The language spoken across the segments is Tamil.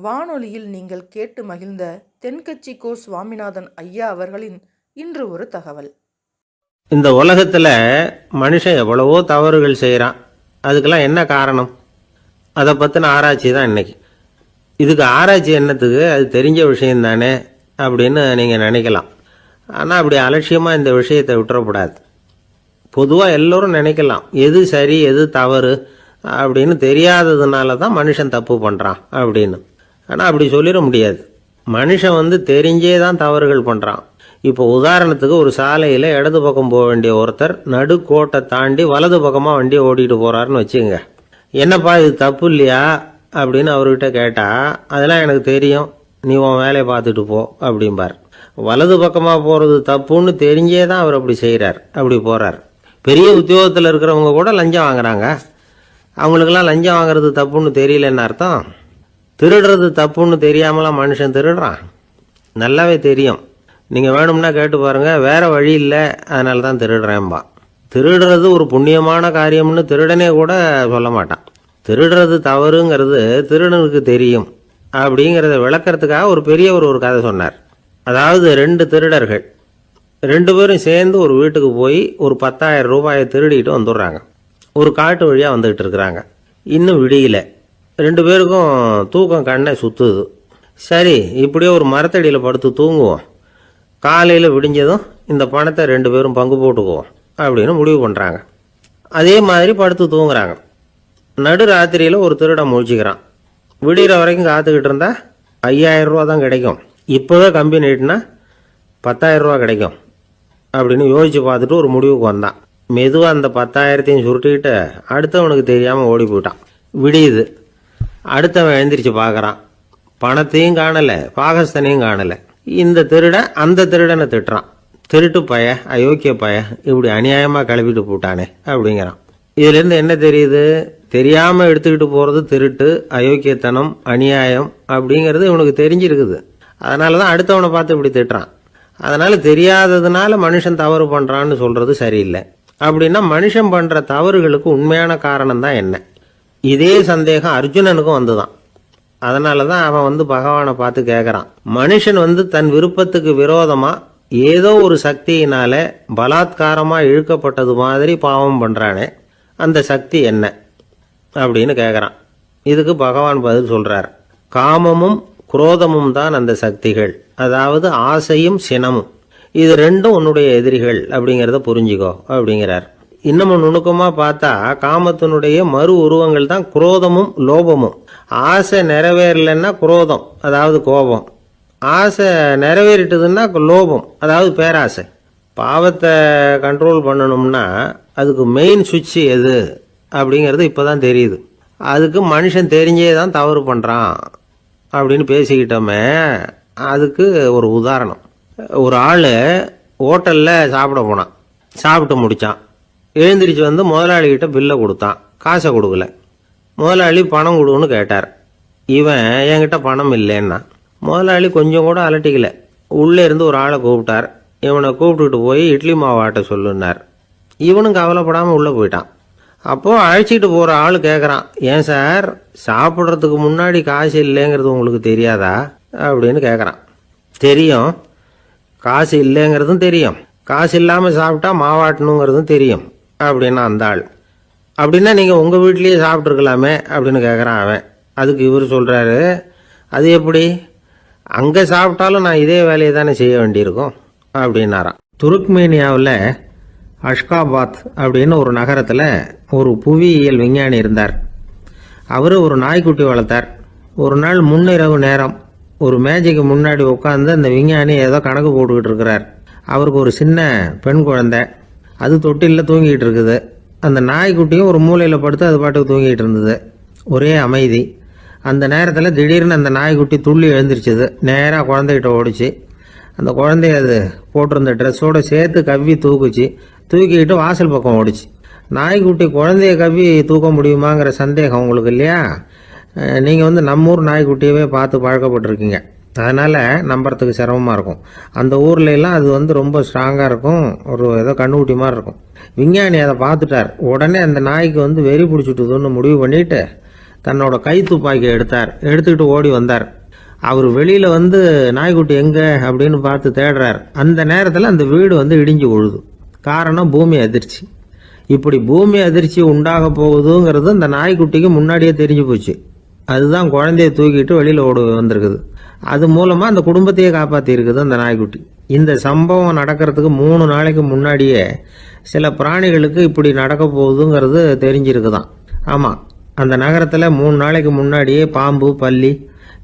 வானொலியில் நீங்கள் கேட்டு மகிழ்ந்த தென்கட்சி கோ சுவாமிநாதன் ஐயா அவர்களின் இன்று ஒரு தகவல். இந்த உலகத்தில் மனுஷன் எவ்வளவோ தவறுகள் செய்கிறான். அதுக்கெல்லாம் என்ன காரணம்? அதை பற்றின ஆராய்ச்சி தான் இன்னைக்கு. இதுக்கு ஆராய்ச்சி என்னத்துக்கு? அது தெரிஞ்ச விஷயம் தானே அப்படின்னு நீங்கள் நினைக்கலாம். ஆனால் அப்படி அலட்சியமாக இந்த விஷயத்தை விட்டுறக்கூடாது. பொதுவாக எல்லோரும் நினைக்கலாம், எது சரி எது தவறு அப்படின்னு தெரியாததுனால தான் மனுஷன் தப்பு பண்ணுறான் அப்படின்னு. ஆனால் அப்படி சொல்லிட முடியாது. மனுஷன் தெரிஞ்சே தான் தவறுகள் பண்ணுறான். இப்போ உதாரணத்துக்கு, ஒரு சாலையில் இடது பக்கம் போக வேண்டிய ஒருத்தர் நடுக்கோட்டை தாண்டி வலது பக்கமாக வண்டியை ஓட்டிகிட்டு போகிறாருன்னு வச்சுக்கோங்க. என்னப்பா இது தப்பு இல்லையா அப்படின்னு அவர்கிட்ட கேட்டால், அதெல்லாம் எனக்கு தெரியும், நீ உன் வேலையை பார்த்துட்டு போ அப்படிம்பார். வலது பக்கமாக போகிறது தப்புன்னு தெரிஞ்சே தான் அவர் அப்படி செய்கிறார், அப்படி போகிறார். பெரிய உத்தியோகத்தில் இருக்கிறவங்க கூட லஞ்சம் வாங்குறாங்க. அவங்களுக்கெல்லாம் லஞ்சம் வாங்குறது தப்புன்னு தெரியலன்னு அர்த்தம்? திருடுறது தப்புன்னு தெரியாமலாம் மனுஷன் திருடுறான்? நல்லாவே தெரியும். நீங்கள் வேணும்னா கேட்டு பாருங்கள், வேறு வழி இல்லை அதனால தான் திருடுறேன்பா. திருடுறது ஒரு புண்ணியமான காரியம்னு திருடனே கூட சொல்ல மாட்டான். திருடுறது தவறுங்கிறது திருடனுக்கு தெரியும் அப்படிங்கிறத விளக்கிறதுக்காக ஒரு பெரியவர் ஒரு கதை சொன்னார். அதாவது, 2 திருடர்கள் 2 பேரும் சேர்ந்து ஒரு வீட்டுக்கு போய் ஒரு 10,000 ரூபாயை திருடிட்டு வந்துடுறாங்க. ஒரு காட்டு வழியாக வந்துக்கிட்டு இருக்கிறாங்க. இன்னும் விடியல. 2 பேருக்கும் தூக்கம் கண்ணை சுற்றுது. சரி, இப்படியே ஒரு மரத்தடியில் படுத்து தூங்குவோம், காலையில் விடிஞ்சதும் இந்த பணத்தை 2 பேரும் பங்கு போட்டுக்குவோம் அப்படின்னு முடிவு பண்ணுறாங்க. அதே மாதிரி படுத்து தூங்குறாங்க. நடு ராத்திரியில் ஒரு திருடன் முழிச்சிக்கிறான். விடிகிற வரைக்கும் காத்துக்கிட்டு இருந்தால் 5,000 ரூபா தான் கிடைக்கும், இப்போவே கம்பி நீட்டினா 10,000 ரூபா கிடைக்கும் அப்படின்னு யோசித்து பார்த்துட்டு ஒரு முடிவுக்கு வந்தான். மெதுவாக அந்த 10,000த்தையும் சுருட்டிக்கிட்டு அடுத்தவனுக்கு தெரியாமல் ஓடி போயிட்டான். விடியுது. அடுத்தவன் எழுந்திரிச்சு பார்க்குறான். பணத்தையும் காணலை, பாகஸ்தனையும் காணலை. இந்த திருடன் அந்த திருடனை திட்டுறான். திருட்டு பய, அயோக்கிய பய, இப்படி அநியாயமாக கிளப்பிட்டு போட்டானே அப்படிங்கிறான். இதுலேருந்து என்ன தெரியுது? தெரியாமல் எடுத்துக்கிட்டு போகிறது திருட்டு, அயோக்கியத்தனம், அநியாயம் அப்படிங்கிறது இவனுக்கு தெரிஞ்சிருக்குது. அதனால தான் அடுத்தவனை பார்த்து இப்படி திட்டுறான். அதனால் தெரியாததுனால மனுஷன் தவறு பண்ணுறான்னு சொல்கிறது சரியில்லை. அப்படின்னா மனுஷன் பண்ணுற தவறுகளுக்கு உண்மையான காரணம் தான் என்ன? இதே சந்தேகம் அர்ஜுனனுக்கும் வந்துதான். அதனால தான் அவன் பகவானை பார்த்து கேட்குறான், மனுஷன் தன் விருப்பத்துக்கு விரோதமாக ஏதோ ஒரு சக்தியினால பலாத்காரமாக இழுக்கப்பட்டது மாதிரி பாவம் பண்ணுறானே, அந்த சக்தி என்ன அப்படின்னு கேட்குறான். இதுக்கு பகவான் பதில் சொல்கிறார், காமமும் குரோதமும் தான் அந்த சக்திகள், அதாவது ஆசையும் சினமும். இது 2ம் உன்னுடைய எதிரிகள் அப்படிங்கிறத புரிஞ்சுக்கோ அப்படிங்கிறார். இன்னமும் நுணுக்கமாக பார்த்தா காமத்தினுடைய மறு உருவங்கள் தான் குரோதமும் லோபமும். ஆசை நிறைவேறலைன்னா குரோதம், அதாவது கோபம். ஆசை நிறைவேறிட்டதுன்னா லோபம், அதாவது பேராசை. பாவத்தை கண்ட்ரோல் பண்ணணும்னா அதுக்கு மெயின் சுவிட்ச் எது அப்படிங்கிறது இப்போ தான் தெரியுது. அதுக்கு மனுஷன் தெரிஞ்சே தான் தவறு பண்ணுறான் அப்படின்னு பேசிக்கிட்டோமே. அதுக்கு ஒரு உதாரணம். ஒரு ஆள் ஹோட்டலில் சாப்பிட போனான். சாப்பிட்டு முடித்தான். எழுந்திரிச்சு முதலாளிகிட்ட பில்லை கொடுத்தான். காசை கொடுக்கல. முதலாளி பணம் கொடுன்னு கேட்டார். இவன் என்கிட்ட பணம் இல்லைன்னா. முதலாளி கொஞ்சம் கூட அலட்டிக்கல. உள்ளே இருந்து ஒரு ஆளை கூப்பிட்டார். இவனை கூப்பிட்டுட்டு போய் இட்லி மாவு ஆட்ட சொல்லுன்னார். இவனும் கவலைப்படாமல் உள்ளே போயிட்டான். அப்போது அழைச்சிட்டு போகிற ஆள் கேட்குறான், ஏன் சார், சாப்பிட்றதுக்கு முன்னாடி காசு இல்லைங்கிறது உங்களுக்கு தெரியாதா அப்படின்னு கேட்குறான். தெரியும், காசு இல்லைங்கிறதும் தெரியும், காசு இல்லாமல் சாப்பிட்டா மாவாட்டணுங்கிறதும் தெரியும் அப்படின்னா அந்த ஆள். அப்படின்னா நீங்கள் உங்கள் வீட்லேயே சாப்பிட்ருக்கலாமே அப்படின்னு கேட்குறான் அவன். அதுக்கு இவர் சொல்கிறாரு, அது எப்படி, அங்கே சாப்பிட்டாலும் நான் இதே வேலையை தானே செய்ய வேண்டியிருக்கும் அப்படின்னாராம். துருக்மேனியாவில் அஷ்காபாத் அப்படின்னு ஒரு நகரத்தில் ஒரு புவியியல் விஞ்ஞானி இருந்தார். அவர் ஒரு நாய்க்குட்டி வளர்த்தார். ஒரு நாள் முன்னிரவு நேரம் ஒரு மேஜைக்கு முன்னாடி உட்காந்து அந்த விஞ்ஞானி ஏதோ கணக்கு போட்டுக்கிட்டு இருக்கிறார். அவருக்கு ஒரு சின்ன பெண் குழந்தை, அது தொட்டிலில் தூங்கிட்டு இருக்குது. அந்த நாய்க்குட்டியும் ஒரு மூலையில் படுத்து அது பாட்டுக்கு தூங்கிட்டு இருந்தது. ஒரே அமைதி. அந்த நேரத்தில் திடீர்னு அந்த நாய்க்குட்டி துள்ளி எழுந்திரிச்சது. நேராக குழந்தைகிட்ட ஓடிச்சு. அந்த குழந்தைய அது போட்டிருந்த ட்ரெஸ்ஸோடு சேர்த்து கவ்வி தூக்குச்சு. தூக்கிக்கிட்டு வாசல் பக்கம் ஓடிச்சு. நாய்க்குட்டி குழந்தைய கவ்வி தூக்க முடியுமாங்கிற சந்தேகம் உங்களுக்கு இல்லையா? நீங்கள் நம்ம ஊர் நாய்க்குட்டியவே பார்த்து பழக்கப்பட்டிருக்கீங்க. அதனால் நம்புறதுக்கு சிரமமாக இருக்கும். அந்த ஊர்லெலாம் அது ரொம்ப ஸ்ட்ராங்காக இருக்கும், ஒரு ஏதோ கண்ணுக்குட்டி மாதிரி இருக்கும். விஞ்ஞானி அதை பார்த்துட்டார். உடனே அந்த நாய்க்கு வெறி பிடிச்சிட்டுதுன்னு முடிவு பண்ணிவிட்டு தன்னோட கை துப்பாக்கியை எடுத்துக்கிட்டு ஓடி வந்தார். அவர் வெளியில் வந்து நாய்க்குட்டி எங்கே அப்படின்னு பார்த்து தேடுறார். அந்த நேரத்தில் அந்த வீடு வந்து இடிஞ்சு விழுது. காரணம் பூமி அதிர்ச்சி. இப்படி பூமி அதிர்ச்சி உண்டாக போகுதுங்கிறது அந்த நாய்க்குட்டிக்கு முன்னாடியே தெரிஞ்சு போச்சு. அதுதான் குழந்தைய தூக்கிட்டு வெளியில் ஓடி வந்திருக்குது. அது மூலமாக அந்த குடும்பத்தையே காப்பாற்றி இருக்குது அந்த நாய்க்குட்டி. இந்த சம்பவம் நடக்கிறதுக்கு 3 நாளைக்கு முன்னாடியே சில பிராணிகளுக்கு இப்படி நடக்க போகுதுங்கிறது தெரிஞ்சிருக்குதான். ஆமாம், அந்த நகரத்தில் 3 நாளைக்கு முன்னாடியே பாம்பு, பல்லி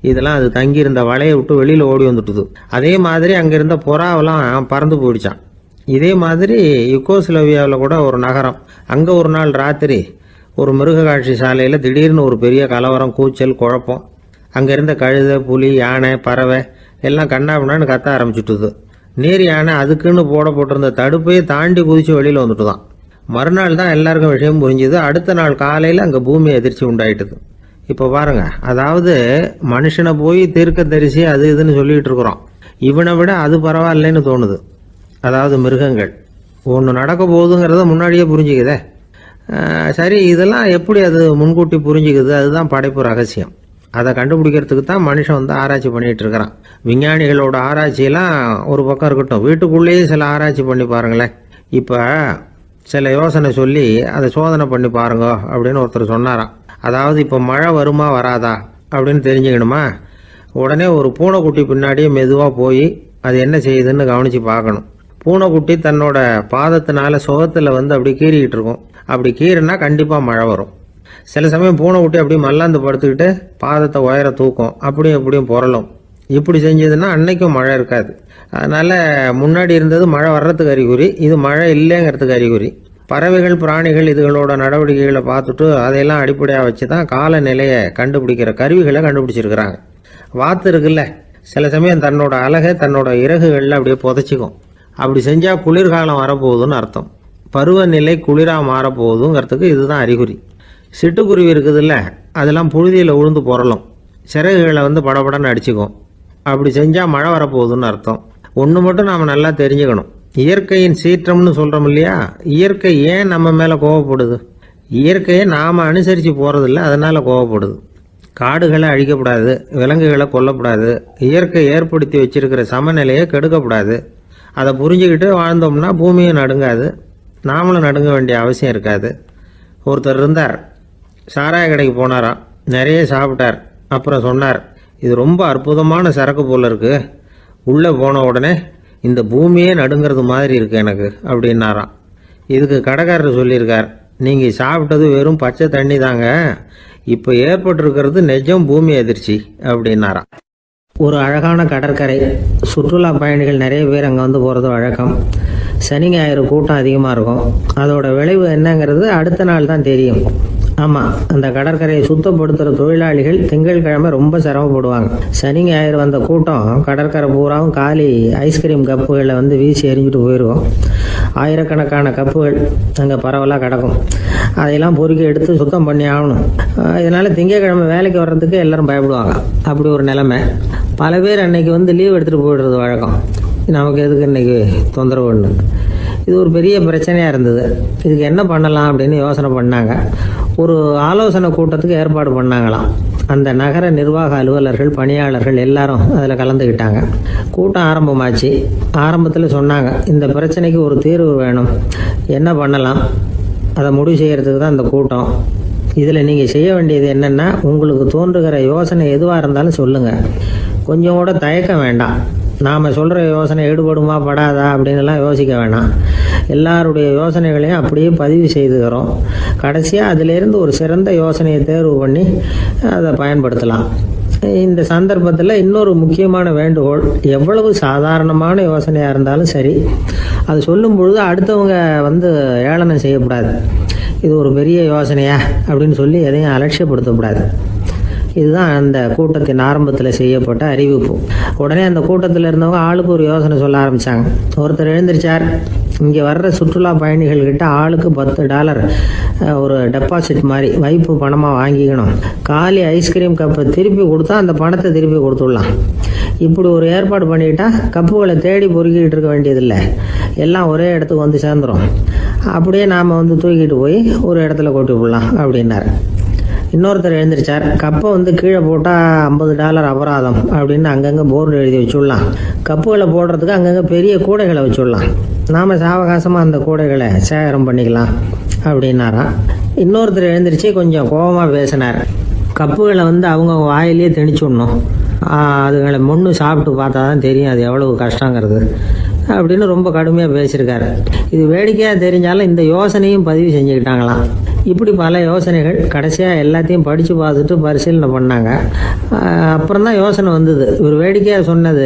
இதெல்லாம் அது தங்கியிருந்த வலையை விட்டு வெளியில் ஓடி வந்துட்டுது. அதே மாதிரி அங்கே இருந்த புறாவெல்லாம் பறந்து போயிடுச்சான். இதே மாதிரி யுகோஸ்லோவியாவில் கூட ஒரு நகரம், அங்கே ஒரு நாள் ராத்திரி ஒரு மிருக காட்சி சாலையில் திடீர்னு ஒரு பெரிய கலவரம், கூச்சல், குழப்பம். அங்கே இருந்த கழுதை, புலி, யானை, பறவை எல்லாம் கண்ணாபின்னான்னு கத்த ஆரம்பிச்சுட்டுது. நீர் யானை அதுக்குன்னு போட்டிருந்த தடுப்பையே தாண்டி குதிச்சு வெளியில் வந்துட்டு தான். மறுநாள் தான் எல்லாருக்கும் விஷயம் புரிஞ்சுது. அடுத்த நாள் காலையில் அங்கே பூமி அதிர்ச்சி உண்டாயிட்டுது. இப்போ பாருங்க, அதாவது மனுஷனை போய் தீர்க்க தரிசி அது இதுன்னு சொல்லிட்டு இருக்கிறோம். இவனை விட அது பரவாயில்லைன்னு தோணுது. அதாவது மிருகங்கள் ஒன்று நடக்க போகுதுங்கிறத முன்னாடியே புரிஞ்சுக்குதே. சரி, இதெல்லாம் எப்படி அது முன்கூட்டி புரிஞ்சுக்குது? அதுதான் படைப்பு ரகசியம். அதை கண்டுபிடிக்கிறதுக்கு தான் மனுஷன் வந்து ஆராய்ச்சி பண்ணிகிட்டு இருக்கிறான். விஞ்ஞானிகளோட ஆராய்ச்சியெல்லாம் ஒரு பக்கம் இருக்கட்டும், வீட்டுக்குள்ளேயே சில ஆராய்ச்சி பண்ணி பாருங்களேன். இப்போ சில யோசனை சொல்லி அதை சோதனை பண்ணி பாருங்க அப்படின்னு ஒருத்தர் சொன்னாராம். அதாவது இப்போ மழை வருமா வராதா அப்படின்னு தெரிஞ்சுக்கணுமா, உடனே ஒரு பூனைக்குட்டி பின்னாடியே மெதுவாக போய் அது என்ன செய்யுதுன்னு கவனித்து பார்க்கணும். பூனைக்குட்டி தன்னோட பாதத்தினால சுகத்தில் வந்து அப்படி கீறிக்கிட்டு இருக்கும். அப்படி கீறினா கண்டிப்பாக மழை வரும். சில சமயம் பூனைக்குட்டி அப்படி மல்லாந்து படுத்துக்கிட்டு பாதத்தை உயர தூக்கும், அப்படியும் எப்படியும் புரளும். இப்படி செஞ்சதுன்னா அன்னைக்கும் மழை இருக்காது. அதனால் முன்னாடி இருந்தது மழை வர்றதுக்கு அறிகுறி, இது மழை இல்லைங்கிறதுக்கு அறிகுறி. பறவைகள், பிராணிகள் இதுகளோட நடவடிக்கைகளை பார்த்துட்டு அதையெல்லாம் அடிப்படையாக வச்சு தான் காலநிலையை கண்டுபிடிக்கிற கருவிகளை கண்டுபிடிச்சிருக்கிறாங்க. வாத்து இருக்குல்ல, சில சமயம் தன்னோட அழகை தன்னோட இறகுகளில் அப்படியே புதைச்சிக்கும். அப்படி செஞ்சால் குளிர்காலம் வரப்போகுதுன்னு அர்த்தம். பருவநிலை குளிராக மாறப்போகுதுங்கிறதுக்கு இதுதான் அறிகுறி. சிட்டுக்குருவி இருக்குதுல்ல, அதெல்லாம் புழுதியில் உழுந்து புரளும், சிறகுகளை வந்து படபடன்னு அடிச்சுக்கும். அப்படி செஞ்சால் மழை வரப்போகுதுன்னு அர்த்தம். ஒன்று மட்டும் நாம் நல்லா தெரிஞ்சுக்கணும், இயற்கையின் சீற்றம்னு சொல்கிறோம் இல்லையா, இயற்கை ஏன் நம்ம மேலே கோவப்படுது? இயற்கையை நாம் அனுசரித்து போகிறதில்ல, அதனால் கோவப்படுது. காடுகளை அழிக்கப்படாது, விலங்குகளை கொல்லக்கூடாது, இயற்கை ஏற்படுத்தி வச்சிருக்கிற சமநிலையை கெடுக்கக்கூடாது. அதை புரிஞ்சுக்கிட்டு வாழ்ந்தோம்னா பூமியும் நடுங்காது, நாமளும் நடுங்க வேண்டிய அவசியம் இருக்காது. ஒருத்தர் இருந்தார், சாராய கடைக்கு போனாராம், நிறைய சாப்பிட்டார். அப்புறம் சொன்னார், இது ரொம்ப அற்புதமான சரக்கு போல இருக்கு, உள்ளே போன உடனே இந்த பூமியே நடுங்கிறது மாதிரி இருக்கு எனக்கு அப்படின்னாராம். இதுக்கு கடைக்காரர் சொல்லியிருக்கார், நீங்கள் சாப்பிட்டது வெறும் பச்சை தண்ணி தாங்க, இப்போ ஏற்பட்டிருக்கிறது நிஜம் பூமி அதிர்ச்சி அப்படின்னாராம். ஒரு அழகான கடற்கரை, சுற்றுலா பயணிகள் நிறைய பேர் அங்கே வந்து போகிறது வழக்கம். சனி ஞாயிறு கூட்டம் அதிகமாக இருக்கும். அதோட விளைவு என்னங்கிறது அடுத்த நாள் தான் தெரியும். ஆமாம், அந்த கடற்கரையை சுத்தப்படுத்துகிற தொழிலாளிகள் திங்கட்கிழமை ரொம்ப சிரமப்படுவாங்க. சனி ஞாயிறு வந்த கூட்டம் கடற்கரை பூராவும் காலி ஐஸ்கிரீம் கப்புகளை வந்து வீசி எறிஞ்சிட்டு போயிடுவோம். ஆயிரக்கணக்கான கப்புகள் அங்கே பரவலாக கிடக்கும். அதையெல்லாம் பொறுக்கி எடுத்து சுத்தம் பண்ணி ஆகணும். இதனால் திங்கட்கிழமை வேலைக்கு வர்றதுக்கு எல்லோரும் பயப்படுவாங்க. அப்படி ஒரு நிலைமை. பல பேர் அன்னைக்கு வந்து லீவ் எடுத்துகிட்டு போயிடுறது வழக்கம். நமக்கு எதுக்கு இன்றைக்கி தொந்தரவுன்னு. இது ஒரு பெரிய பிரச்சனையாக இருந்தது. இதுக்கு என்ன பண்ணலாம் அப்படின்னு யோசனை பண்ணாங்க. ஒரு ஆலோசனை கூட்டத்துக்கு ஏற்பாடு பண்ணாங்களாம். அந்த நகர நிர்வாக அலுவலர்கள், பணியாளர்கள் எல்லாரும் அதில் கலந்துக்கிட்டாங்க. கூட்டம் ஆரம்பமாச்சு. ஆரம்பத்தில் சொன்னாங்க, இந்த பிரச்சனைக்கு ஒரு தீர்வு வேணும், என்ன பண்ணலாம், அதை முடிவு செய்கிறதுக்கு தான் இந்த கூட்டம். இதில் நீங்கள் செய்ய வேண்டியது என்னென்னா, உங்களுக்கு தோன்றுகிற யோசனை எதுவாக இருந்தாலும் சொல்லுங்கள், கொஞ்சம் கூட தயக்கம் வேண்டாம். நாம் சொல்கிற யோசனை ஈடுபடுமா படாதா அப்படின்லாம் யோசிக்க வேணாம். எல்லாருடைய யோசனைகளையும் அப்படியே பதிவு செய்துக்கிறோம். கடைசியாக அதிலேருந்து ஒரு சிறந்த யோசனையை தேர்வு பண்ணி அதை பயன்படுத்தலாம். இந்த சந்தர்ப்பத்தில் இன்னொரு முக்கியமான வேண்டுகோள், எவ்வளவு சாதாரணமான யோசனையாக இருந்தாலும் சரி, அது சொல்லும் பொழுது அடுத்தவங்க வந்து ஏளனம் செய்யக்கூடாது. இது ஒரு பெரிய யோசனையா அப்படின்னு சொல்லி எதையும் அலட்சியப்படுத்தக்கூடாது. இதுதான் அந்த கூட்டத்தின் ஆரம்பத்தில் செய்யப்பட்ட அறிவிப்பு. உடனே அந்த கூட்டத்தில் இருந்தவங்க ஆளுக்கு ஒரு யோசனை சொல்ல ஆரம்பித்தாங்க. ஒருத்தர் எழுந்திரிச்சார், இங்கே வர்ற சுற்றுலா பயணிகள்கிட்ட ஆளுக்கு $10 ஒரு டெபாசிட் மாதிரி வைப்பு பணமாக வாங்கிக்கணும். காலி ஐஸ்கிரீம் கப்பை திருப்பி கொடுத்தா அந்த பணத்தை திருப்பி கொடுத்துடலாம். இப்படி ஒரு ஏற்பாடு பண்ணிக்கிட்டா கப்புகளை தேடி பொறுக்கிட்டு இருக்க வேண்டியதில்லை, எல்லாம் ஒரே இடத்துக்கு வந்து சேர்ந்துடும். அப்படியே நாம் வந்து தூக்கிட்டு போய் ஒரு இடத்துல கொட்டி விடலாம் அப்படின்னாரு. இன்னொருத்தர் எழுந்திரிச்சார், கப்பை வந்து கீழே போட்டால் $50 அபராதம் அப்படின்னு அங்கங்கே போர்டு எழுதி வச்சுடலாம், கப்புகளை போடுறதுக்கு அங்கங்கே பெரிய கூடைகளை வச்சுடலாம், நாம் சாவகாசமாக அந்த கூடைகளை சேகரம் பண்ணிக்கலாம் அப்படின்னாராம். இன்னொருத்தர் எழுந்திரிச்சு கொஞ்சம் கோபமாக பேசினார், கப்புகளை வந்து அவங்க வாயிலே திணிச்சுடணும், அதுங்களை முன்னு சாப்பிட்டு பார்த்தா தான் தெரியும் அது எவ்வளவு கஷ்டங்கிறது அப்படின்னு ரொம்ப கடுமையாக பேசியிருக்காரு. இது வேடிக்கையாக தெரிஞ்சாலும் இந்த யோசனையும் பதிவு செஞ்சுக்கிட்டாங்களாம். இப்படி பல யோசனைகள். கடைசியாக எல்லாத்தையும் படித்து பார்த்துட்டு பரிசீலனை பண்ணாங்க. அப்புறம் தான் யோசனை வந்தது, இவர் வேடிக்கையாக சொன்னது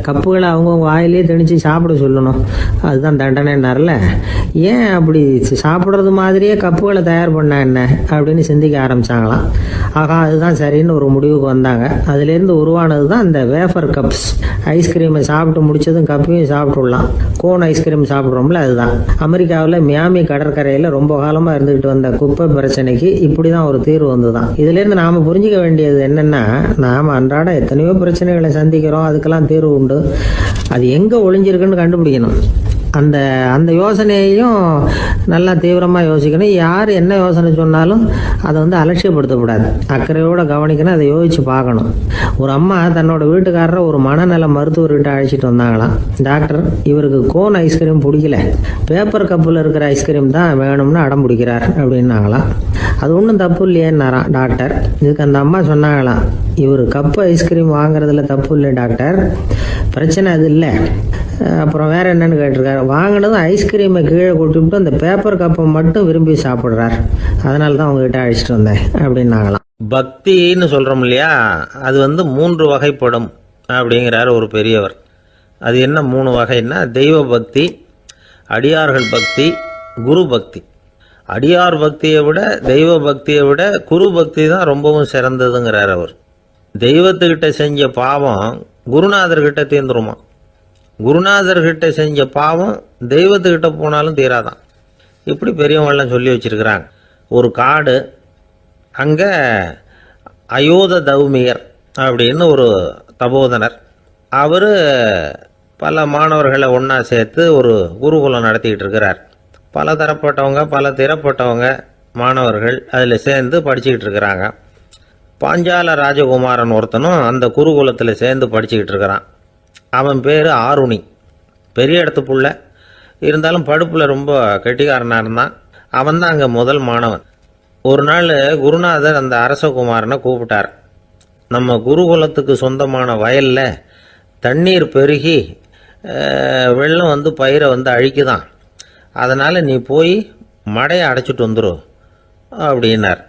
கப்புகளை அவங்கவுங்க வாயிலே திணிச்சு சாப்பிட சொல்லணும், அதுதான் தண்டனைன்னார்ல, ஏன் அப்படி சாப்பிட்றது மாதிரியே கப்புகளை தயார் பண்ண என்ன அப்படின்னு சிந்திக்க ஆரம்பித்தாங்களாம். ஆகா, அதுதான் சரின்னு ஒரு முடிவுக்கு வந்தாங்க. அதுலேருந்து உருவானது தான் இந்த வேஃபர் கப்ஸ். ஐஸ்கிரீமை சாப்பிட்டு முடிச்சதும் கப்பையும் சாப்பிட்டுடலாம். கோன் ஐஸ்கிரீம் சாப்பிட்றோம்ல, அதுதான். அமெரிக்காவில் மியாமி கடற்கரையில் ரொம்ப காலமாக இருந்துக்கிட்டு வந்த குப்பை பிரச்சனைக்கு இப்படி தான் ஒரு தீர்வு வந்து தான். இதுலேருந்து நாம் புரிஞ்சிக்க வேண்டியது என்னென்னா, நாம் அன்றாட எத்தனையோ பிரச்சனைகளை சந்திக்கிறோம், அதுக்கெல்லாம் தீர்வு உண்டு. அது எங்கே ஒளிஞ்சிருக்குன்னு கண்டுபிடிக்கணும். அந்த யோசனையையும் நல்லா தீவிரமாக யோசிக்கணும். யார் என்ன யோசனை சொன்னாலும் அதை வந்து அலட்சியப்படுத்தக்கூடாது, அக்கறையோடு கவனிக்கணும், அதை யோசித்து பார்க்கணும். ஒரு அம்மா தன்னோட வீட்டுக்காரரை ஒரு மனநல மருத்துவர்கிட்ட அழைச்சிட்டு வந்தாங்களாம். டாக்டர், இவருக்கு கோன் ஐஸ்கிரீம் பிடிக்கல, பேப்பர் கப்பில் இருக்கிற ஐஸ்கிரீம் தான் வேணும்னு அடம் பிடிக்கிறார் அப்படின்னாங்களாம். அது ஒன்றும் தப்பு இல்லையேன்னாராம் டாக்டர். இதுக்கு அந்த அம்மா சொன்னாங்களாம், இவர் கப்பு ஐஸ்கிரீம் வாங்குறதுல தப்பு இல்லை டாக்டர், பிரச்சனை அது இல்லை, அப்புறம் வேற என்னன்னு கேட்டிருக்காரு, வாங்கினதும் ஐஸ்கிரீமை கீழே கொட்டிவிட்டு அந்த பேப்பர் கப்பை மட்டும் விரும்பி சாப்பிட்றார், அதனால தான் உங்ககிட்ட அழைச்சிட்டு வந்தேன் அப்படின்னாங்களாம். பக்தின்னு சொல்கிறோம் இல்லையா, அது வந்து 3 வகைப்படும் அப்படிங்கிறார் ஒரு பெரியவர். அது என்ன 3 வகைன்னா, தெய்வ பக்தி, அடியார்கள் பக்தி, குரு பக்தி. அடியார் பக்தியை விட தெய்வ பக்தியை விட குரு பக்தி தான் ரொம்பவும் சிறந்ததுங்கிறார் அவர். தெய்வத்துக்கிட்ட செஞ்ச பாவம் குருநாதர்கிட்ட தீர்ந்துருமா, குருநாதர்கிட்ட செஞ்ச பாவம் தெய்வத்துக்கிட்ட போனாலும் தீராதான். இப்படி பெரியவங்களாம் சொல்லி வச்சிருக்கிறாங்க. ஒரு காடு, அங்கே அயோத தௌமியர் அப்படின்னு ஒரு தபோதனர், அவர் பல மாணவர்களை ஒன்றா சேர்த்து ஒரு குருகுலம் நடத்திக்கிட்டு இருக்கிறார். பல தரப்பட்டவங்க பல திறப்பட்டவங்க மாணவர்கள் அதில் சேர்ந்து படிச்சுக்கிட்டு இருக்கிறாங்க. பாஞ்சால ராஜகுமாரன் ஒருத்தனும் அந்த குருகுலத்தில் சேர்ந்து படிச்சுக்கிட்டு இருக்கிறான். அவன் பேர் ஆருணி. பெரிய இடத்து புள்ள, இருந்தாலும் படுப்பில் ரொம்ப கெட்டிக்காரனாக இருந்தான். அவன் தான் அங்கே முதல் மாணவன். ஒரு நாள் குருநாதர் அந்த அரசகுமாரனை கூப்பிட்டார். நம்ம குருகுலத்துக்கு சொந்தமான வயலில் தண்ணீர் பெருகி வெள்ளம் வந்து பயிரை வந்து அழிக்குதான், அதனால் நீ போய் மடையை அடைச்சிட்டு வந்துடும் அப்படின்னார்.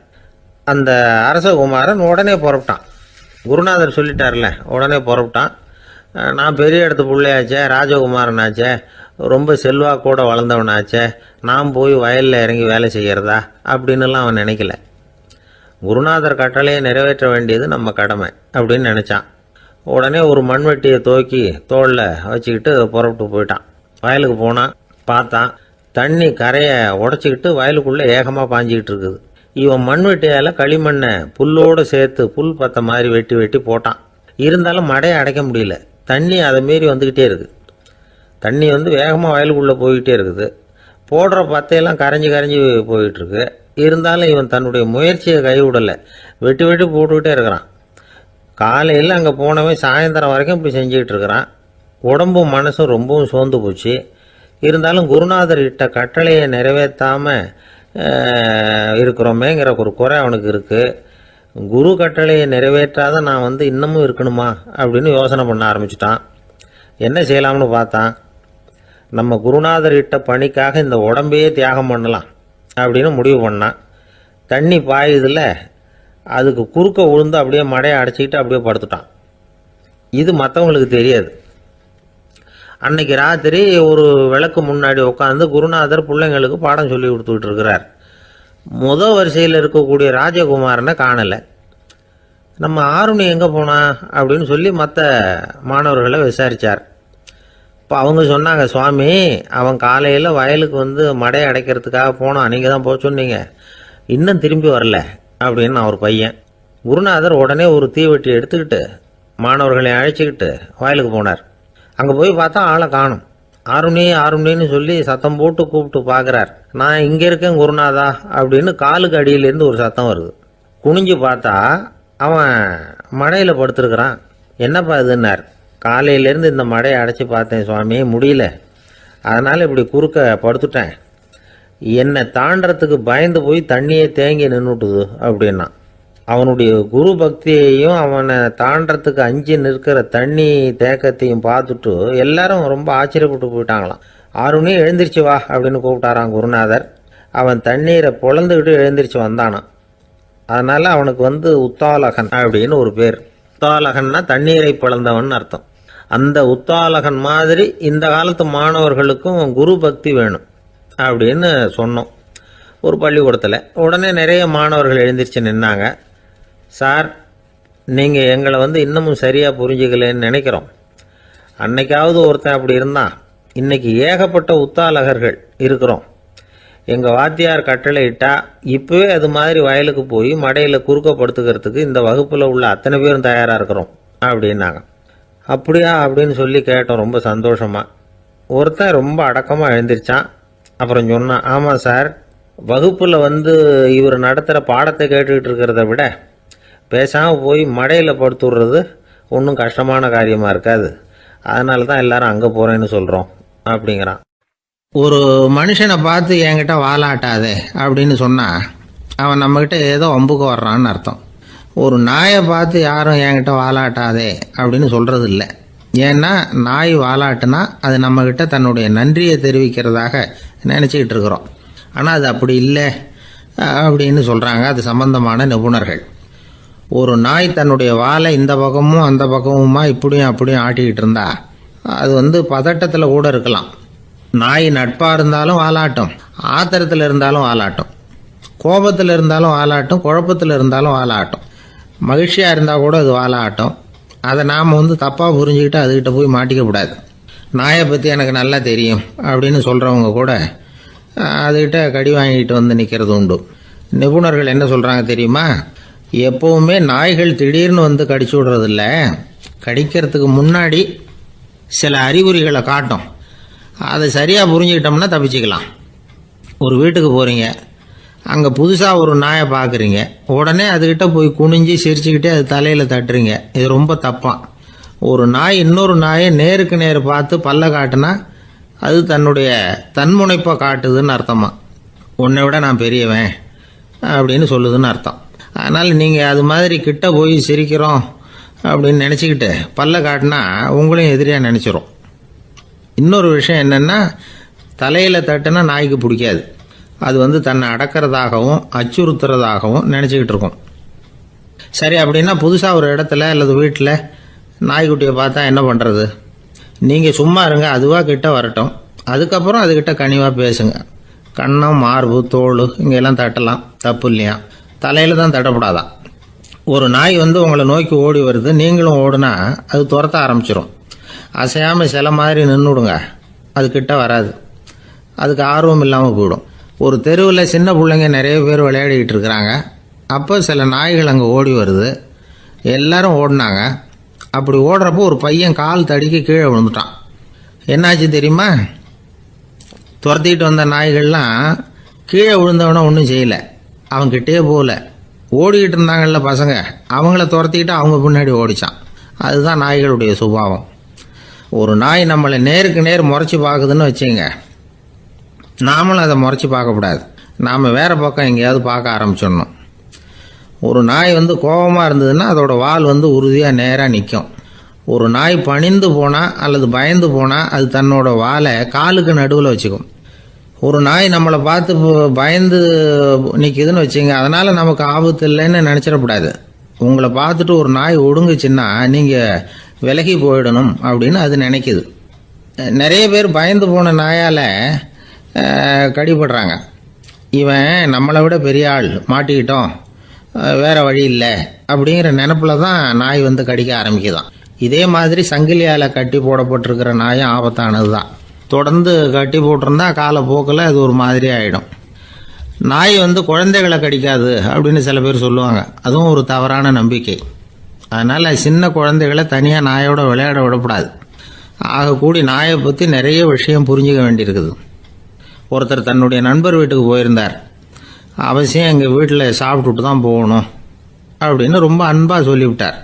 அந்த அரசகுமாரன் உடனே புறப்பட்டான். குருநாதர் சொல்லிட்டார்ல, உடனே புறப்பட்டான். நான் பெரிய இடத்து பிள்ளையாச்சே, ராஜகுமாரனாச்சே, ரொம்ப செல்வாக்கூட வளர்ந்தவனாச்சே, நான் போய் வயலில் இறங்கி வேலை செய்கிறதா அப்படின்னுலாம் அவன் நினைக்கல. குருநாதர் கட்டளையை நிறைவேற்ற வேண்டியது நம்ம கடமை அப்படின்னு நினச்சான். உடனே ஒரு மண்வெட்டியை தூக்கி தோளில் வச்சுக்கிட்டு புறப்பட்டு போயிட்டான். வயலுக்கு போனான். பார்த்தான், தண்ணி கரையை உடச்சிக்கிட்டு வயலுக்குள்ளே ஏகமாக பாஞ்சிக்கிட்டு இருக்குது. இவன் மண்வெட்டியால் களிமண்ணை புல்லோடு சேர்த்து புல் பத்த மாதிரி வெட்டி வெட்டி போட்டான். இருந்தாலும் மடையை அடைக்க முடியல. தண்ணி அதை மீறி வந்துக்கிட்டே இருக்குது. தண்ணி வந்து வேகமாக வயலுக்குள்ளே போய்கிட்டே இருக்குது. போடுற பத்தையெல்லாம் கரைஞ்சி கரைஞ்சி போயிட்டுருக்கு. இருந்தாலும் இவன் தன்னுடைய முயற்சியை கைவிடலை. வெட்டி வெட்டி போட்டுக்கிட்டே இருக்கிறான். காலையில் அங்கே போனவன் சாயந்தரம் வரைக்கும் இப்படி செஞ்சுக்கிட்டு இருக்கிறான். உடம்பும் மனசும் ரொம்பவும் சோர்ந்து போச்சு. இருந்தாலும் குருநாதர் இட்ட கட்டளையை நிறைவேற்றாமல் இருக்கிறோமேங்கிற ஒரு குறை அவனுக்கு இருக்குது. குரு கட்டளையை நிறைவேற்றாத நான் வந்து இன்னமும் இருக்கணுமா அப்படின்னு யோசனை பண்ண ஆரம்பிச்சிட்டான். என்ன செய்யலாம்னு பார்த்தான். நம்ம குருநாதர் இட்ட பணிக்காக இந்த உடம்பையே தியாகம் பண்ணலாம் அப்படின்னு முடிவு பண்ணான். தண்ணி பாயுதில் அதுக்கு குறுக்க விழுந்து அப்படியே மடையை அடைச்சிக்கிட்டு அப்படியே படுத்துட்டான். இது மற்றவங்களுக்கு தெரியாது. அன்னைக்கு ராத்திரி ஒரு விளக்கு முன்னாடி உட்காந்து குருநாதர் பிள்ளைங்களுக்கு பாடம் சொல்லி கொடுத்துக்கிட்டு இருக்கிறார். முதல் வரிசையில் இருக்கக்கூடிய ராஜகுமாரனை காணலை. நம்ம ஆருணி எங்கே போனா அப்படின்னு சொல்லி மற்ற மாணவர்களை விசாரித்தார். இப்போ அவங்க சொன்னாங்க, சுவாமி அவன் காலையில் வயலுக்கு வந்து மடையை அடைக்கிறதுக்காக போனான், நீங்கள் தான் போக சொன்னீங்க, இன்னும் திரும்பி வரல அப்படின்னு அவர் பையன். குருநாதர் உடனே ஒரு தீவெட்டி எடுத்துக்கிட்டு மாணவர்களை அழைச்சிக்கிட்டு வயலுக்கு போனார். அங்கே போய் பார்த்தா ஆளை காணும். ஆருணி ஆருணின்னு சொல்லி சத்தம் போட்டு கூப்பிட்டு பார்க்குறார். நான் இங்கே இருக்கேன் குருநாதா அப்படின்னு காலுக்கு அடியிலேருந்து ஒரு சத்தம் வருது. குனிஞ்சு பார்த்தா அவன் மடையில் படுத்துருக்குறான். என்னப்பா இதுன்னார். காலையிலேருந்து இந்த மடையை அடைச்சி பார்த்தேன் சுவாமி, முடியல, அதனால் இப்படி குறுக்க படுத்துட்டேன். என்னை தாண்டறதுக்கு பயந்து போய் தண்ணியே தேங்கி நின்றுட்டுது அப்படின்னா. அவனுடைய குரு பக்தியையும் அவனை தாண்டறதுக்கு அஞ்சு நிற்கிற தண்ணி தேக்கத்தையும் பார்த்துட்டு எல்லாரும் ரொம்ப ஆச்சரியப்பட்டு போயிட்டாங்களாம். ஆறுனே எழுந்திரிச்சு வா அப்படின்னு கூப்பிட்டாரான் குருநாதர். அவன் தண்ணீரை பொழந்துக்கிட்டு எழுந்திரிச்சு வந்தானான். அதனால் அவனுக்கு உத்தாலகன் அப்படின்னு ஒரு பேர். உத்தாலகன்னா தண்ணீரை பிளந்தவன் அர்த்தம். அந்த உத்தாலகன் மாதிரி இந்த காலத்து மாணவர்களுக்கும் குரு பக்தி வேணும் அப்படின்னு சொன்னோம் ஒரு பள்ளிக்கூடத்தில். உடனே நிறைய மாணவர்கள் எழுந்திரிச்சு நின்னாங்க. சார், நீங்கள் எங்களை இன்னமும் சரியாக புரிஞ்சுக்கலன்னு நினைக்கிறோம். அன்னைக்காவது ஒருத்தன் அப்படி இருந்தான், இன்னைக்கு ஏகப்பட்ட உத்தாலகர்கள் இருக்கிறோம். எங்கள் வாத்தியார் கட்டளை இட்டா இப்போவே அது மாதிரி வயலுக்கு போய் மடையில் குறுக்கப்படுத்துக்கிறதுக்கு இந்த வகுப்பில் உள்ள அத்தனை பேரும் தயாராக இருக்கிறோம் அப்படின்னாங்க. அப்படியா அப்படின்னு சொல்லி கேட்டோம் ரொம்ப சந்தோஷமாக. ஒருத்தன் ரொம்ப அடக்கமாக எழுந்திரிச்சான். அப்புறம் சொன்னான், ஆமாம் சார், வகுப்பில் இவர் நடத்துகிற பாடத்தை கேட்டுக்கிட்டு இருக்கிறத விட பேசாமல் போய் மடையில் படுத்துடுறது ஒன்றும் கஷ்டமான காரியமாக இருக்காது. அதனால தான் எல்லாரும் அங்கே போகிறேன்னு சொல்கிறோம் அப்படிங்கிறான். ஒரு மனுஷனை பார்த்து என்கிட்ட வாலாட்டாதே அப்படின்னு சொன்னால் அவன் நம்மக்கிட்ட ஏதோ வம்புக்கு வர்றான்னு அர்த்தம். ஒரு நாயை பார்த்து யாரும் என்கிட்ட வாலாட்டாதே அப்படின்னு சொல்கிறது இல்லை. ஏன்னா நாய் வாலாட்டுனா அது நம்மக்கிட்ட தன்னுடைய நன்றியை தெரிவிக்கிறதாக நினச்சிக்கிட்டு இருக்கிறோம். ஆனால் அது அப்படி இல்லை அப்படின்னு சொல்கிறாங்க அது சம்பந்தமான நிபுணர்கள். ஒரு நாய் தன்னுடைய வாலை இந்த பக்கமும் அந்த பக்கமுமா இப்படியும் அப்படியும் ஆட்டிக்கிட்டு இருந்தா அது பதட்டத்தில் கூட இருக்கலாம். நாய் நட்பாக இருந்தாலும் வாலாட்டும், ஆத்திரத்தில் இருந்தாலும் வாலாட்டும், கோபத்தில் இருந்தாலும் வாலாட்டும், குழப்பத்தில் இருந்தாலும் வாலாட்டும், மகிழ்ச்சியாக இருந்தால் கூட அது வாலாட்டும். அதை நாம் தப்பாக புரிஞ்சுக்கிட்டு அதுக்கிட்ட போய் மாட்டிக்கக்கூடாது. நாயை பற்றி எனக்கு நல்லா தெரியும் அப்படின்னு சொல்கிறவங்க கூட அதுக்கிட்ட கடி வாங்கிட்டு நிற்கிறது உண்டு. நிபுணர்கள் என்ன சொல்கிறாங்க தெரியுமா? எப்போவுமே நாய்கள் திடீர்னு கடிச்சு விடுறதில்ல, கடிக்கிறதுக்கு முன்னாடி சில அறிகுறிகளை காட்டும். அதை சரியாக புரிஞ்சுக்கிட்டோம்னா தப்பிச்சுக்கலாம். ஒரு வீட்டுக்கு போகிறீங்க, அங்கே புதுசாக ஒரு நாயை பார்க்குறீங்க, உடனே அதுக்கிட்ட போய் குனிஞ்சு சிரிச்சுக்கிட்டே அது தலையில் தட்டுறீங்க. இது ரொம்ப தப்பான். ஒரு நாய் இன்னொரு நாயை நேருக்கு நேர் பார்த்து பல்ல காட்டுனா அது தன்னுடைய தன்முனைப்பை காட்டுதுன்னு அர்த்தமா. உன்னை விட நான் பெரியவன் அப்படின்னு சொல்லுதுன்னு அர்த்தம். அதனால் நீங்கள் அது மாதிரி கிட்ட போய் சிரிக்கிறோம் அப்படின்னு நினச்சிக்கிட்டு பல்ல காட்டினா உங்களையும் எதிரியாக நினச்சிரும். இன்னொரு விஷயம் என்னென்னா, தலையில் தட்டுனா நாய்க்கு பிடிக்காது. அது தன்னை அடக்கிறதாகவும் அச்சுறுத்துறதாகவும் நினச்சிக்கிட்டு இருக்கும். சரி, அப்படின்னா புதுசாக ஒரு இடத்துல அல்லது வீட்டில் நாய்க்குட்டியை பார்த்தா என்ன பண்ணுறது? நீங்கள் சும்மா இருங்க, அதுவாக கிட்ட வரட்டும். அதுக்கப்புறம் அதுக்கிட்ட கனிவாக பேசுங்க. கன்னம், மார்பு, தோல் இங்கெல்லாம் தட்டலாம், தப்பு இல்லையா? தலையில் தான் தட்டப்படாதான். ஒரு நாய் உங்களை நோக்கி ஓடி வருது, நீங்களும் ஓடுனா அது துரத்த ஆரம்பிச்சிடும். அசையாமல் சில மாதிரி நின்றுடுங்க, அது கிட்ட வராது. அதுக்கு ஆர்வம் இல்லாமல் போயிடும். ஒரு தெருவில் சின்ன பிள்ளைங்க நிறைய பேர் விளையாடிக்கிட்டு இருக்கிறாங்க. அப்போ சில நாய்கள் அங்கே ஓடி வருது. எல்லாரும் ஓடினாங்க. அப்படி ஓடுறப்போ ஒரு பையன் கால் தடிக்க கீழே விழுந்துட்டான். என்னாச்சு தெரியுமா? துரத்திக்கிட்டு வந்த நாய்கள்லாம் கீழே விழுந்தவன ஒன்றும் செய்யலை, அவன்கிட்டே போகல. ஓடிக்கிட்டு இருந்தாங்கல்ல பசங்க, அவங்கள துரத்திக்கிட்டு அவங்க பின்னாடி ஓடிச்சான். அதுதான் நாய்களுடைய சுபாவம். ஒரு நாய் நம்மளை நேருக்கு நேர் முறைச்சி பார்க்குதுன்னு வச்சுங்க, நாமளும் அதை முறைச்சி பார்க்கக்கூடாது. நாம் வேறு பக்கம் எங்கேயாவது பார்க்க ஆரம்பிச்சிடணும். ஒரு நாய் கோபமாக இருந்ததுன்னா அதோட வால் உறுதியாக நேராக நிற்கும். ஒரு நாய் பணிந்து போனால் அல்லது பயந்து போனால் அது தன்னோட வாலை காலுக்கு நடுவில் வச்சுக்கும். ஒரு நாய் நம்மளை பார்த்து பயந்து நிற்கிதுன்னு வச்சுங்க, அதனால் நமக்கு ஆபத்து இல்லைன்னு நினச்சிடக்கூடாது. உங்களை பார்த்துட்டு ஒரு நாய் ஒடுங்குச்சுன்னா நீங்கள் விலகி போயிடணும் அப்படின்னு அது நினைக்குது. நிறைய பேர் பயந்து போன நாயால் கடிபடுறாங்க. இவன் நம்மளை விட பெரிய ஆள், மாட்டிக்கிட்டோம், வேறு வழி இல்லை அப்படிங்கிற நினப்பில் தான் நாய் கடிக்க ஆரம்பிக்குதான். இதே மாதிரி சங்கிலியால் கட்டி போடப்பட்டிருக்கிற நாயும் ஆபத்தானது தான். தொடர்ந்து கட்டி போட்டிருந்தா காலப்போக்கில் அது ஒரு மாதிரி ஆகிடும். நாய் குழந்தைகளை கடிக்காது அப்படின்னு சில பேர் சொல்லுவாங்க. அதுவும் ஒரு தவறான நம்பிக்கை. அதனால் சின்ன குழந்தைகளை தனியாக நாயோட விளையாட விடக்கூடாது. ஆகக்கூடி நாயை பற்றி நிறைய விஷயம் புரிஞ்சுக்க வேண்டியிருக்குது. ஒருத்தர் தன்னுடைய நண்பர் வீட்டுக்கு போயிருந்தார். அவசியம் எங்கள் வீட்டில் சாப்பிட்டுட்டு தான் போகணும் அப்படின்னு ரொம்ப அன்பாக சொல்லிவிட்டார்.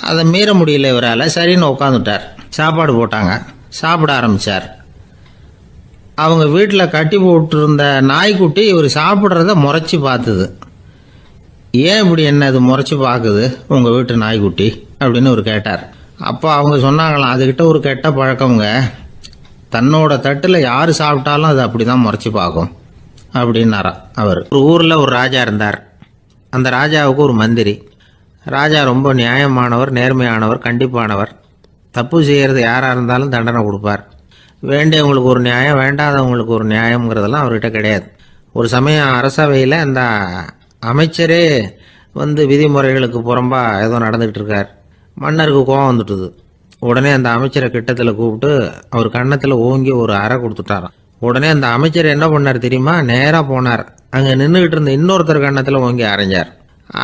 அதை மீற முடியல இவரால். சரின்னு உட்காந்துட்டார். சாப்பாடு போட்டாங்க. சாப்பிட ஆரம்பித்தார். அவங்க வீட்டில் கட்டி போட்டிருந்த நாய்க்குட்டி இவர் சாப்பிட்றத முறைச்சி பார்த்துது. ஏன் இப்படி என்ன அது முறைச்சி பார்க்குது உங்கள் வீட்டு நாய்க்குட்டி அப்படின்னு அவர் கேட்டார். அப்போ அவங்க சொன்னாங்களாம், அதுக்கிட்ட ஒரு கெட்ட பழக்கங்க, தன்னோட தட்டில் யார் சாப்பிட்டாலும் அது அப்படி தான் முறைச்சி பார்க்கும் அப்படின்னாராம் அவர். ஒரு ஊரில் ஒரு ராஜா இருந்தார். அந்த ராஜாவுக்கு ஒரு மந்திரி. ராஜா ரொம்ப நியாயமானவர், நேர்மையானவர், கண்டிப்பானவர். தப்பு செய்கிறது யாராக இருந்தாலும் தண்டனை கொடுப்பார். வேண்டியவங்களுக்கு ஒரு நியாயம், வேண்டாதவங்களுக்கு ஒரு நியாயங்கிறதெல்லாம் அவர்கிட்ட கிடையாது. ஒரு சமயம் அரசவையில் அந்த அமைச்சரே விதிமுறைகளுக்கு புறம்பா ஏதோ நடந்துகிட்டு இருக்கார். மன்னருக்கு கோபம் வந்துட்டுது. உடனே அந்த அமைச்சரை கிட்டத்தில் கூப்பிட்டு அவர் கன்னத்தில் ஓங்கி ஒரு அறை கொடுத்துட்டாராம். உடனே அந்த அமைச்சர் என்ன பண்ணார் தெரியுமா? நேராக போனார். அங்கே நின்றுக்கிட்டு இருந்த இன்னொருத்தர் கன்னத்தில் ஓங்கி அரைஞ்சார்.